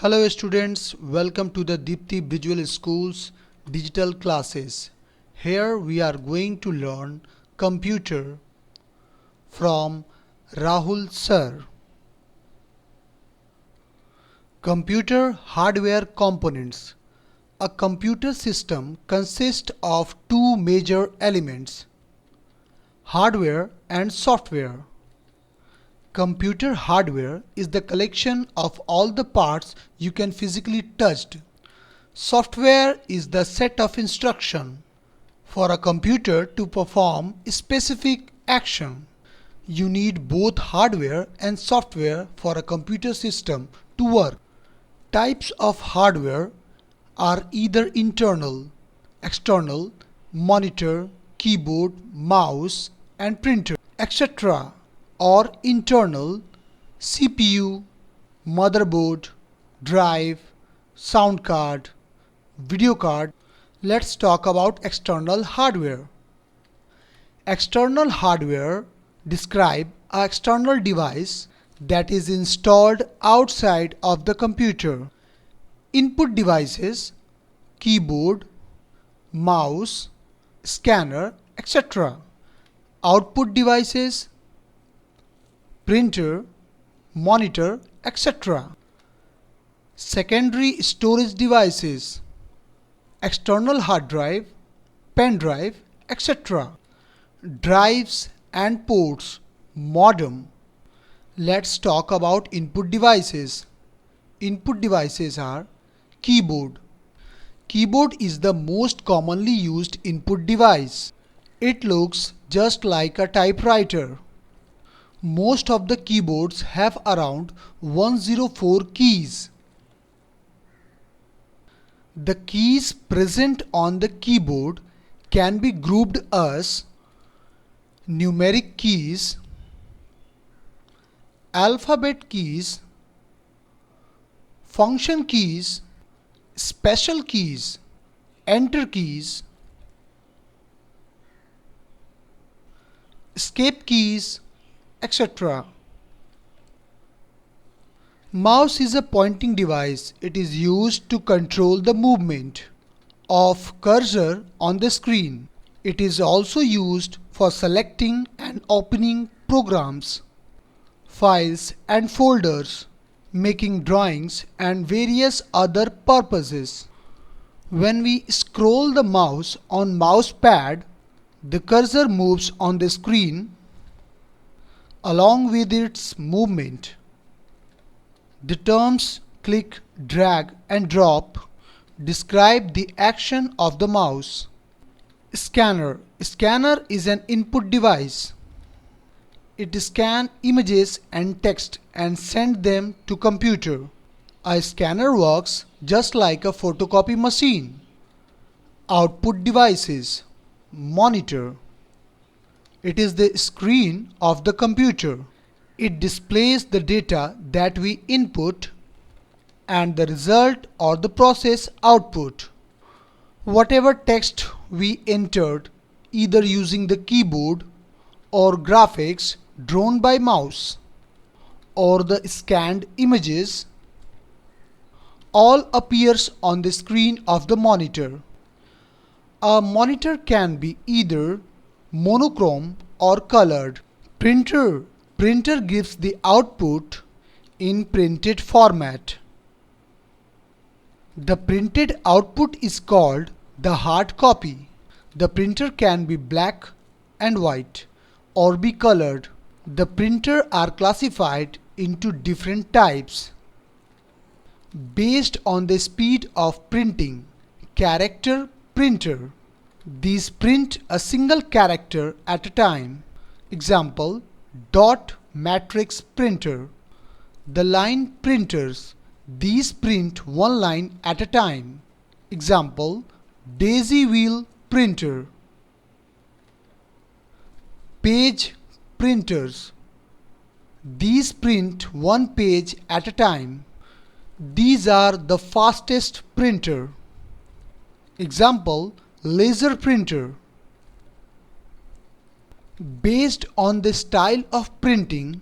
Hello students, welcome to the Deepti Visual School's digital classes. Here we are going to learn computer from Rahul sir. Computer hardware components. A computer system consists of two major elements, hardware and software. Computer hardware is the collection of all the parts you can physically touch. Software is the set of instructions for a computer to perform a specific action. You need both hardware and software for a computer system to work. Types of hardware are either internal, external, monitor, keyboard, mouse, and printer, etc., or internal, CPU, motherboard, drive, sound card, video card. Let's talk about external hardware. External hardware describe an external device that is installed outside of the computer. Input devices, keyboard, mouse, scanner, etc. Output devices, printer, monitor, etc. Secondary storage devices, external hard drive, pen drive, etc. Drives and ports, modem. Let's talk about input devices. Input devices are keyboard. Keyboard is the most commonly used input device. It looks just like a typewriter. Most of the keyboards have around 104 keys. The keys present on the keyboard can be grouped as numeric keys, alphabet keys, function keys, special keys, enter keys, escape keys, etc. Mouse is a pointing device. It is used to control the movement of cursor on the screen. It is also used for selecting and opening programs, files and folders, making drawings and various other purposes. When we scroll the mouse on mouse pad, the cursor moves on the screen along with its movement. The terms click, drag and drop describe the action of the mouse. Scanner. Scanner is an input device. It scans images and text and sends them to computer. A scanner works just like a photocopy machine. Output devices. Monitor. It is the screen of the computer. It displays the data that we input and the result or the process output. Whatever text we entered, either using the keyboard or graphics drawn by mouse or the scanned images, all appears on the screen of the monitor. A monitor can be either monochrome or colored. Printer. Printer gives the output in printed format. The printed output is called the hard copy. The printer can be black and white or be colored. The printer are classified into different types based on the speed of printing. Character printer. These print a single character at a time. Example, dot matrix printer. The line printers. These print one line at a time. Example, daisy wheel printer. Page printers. These print one page at a time. These are the fastest printer. Example, laser printer. Based on the style of printing,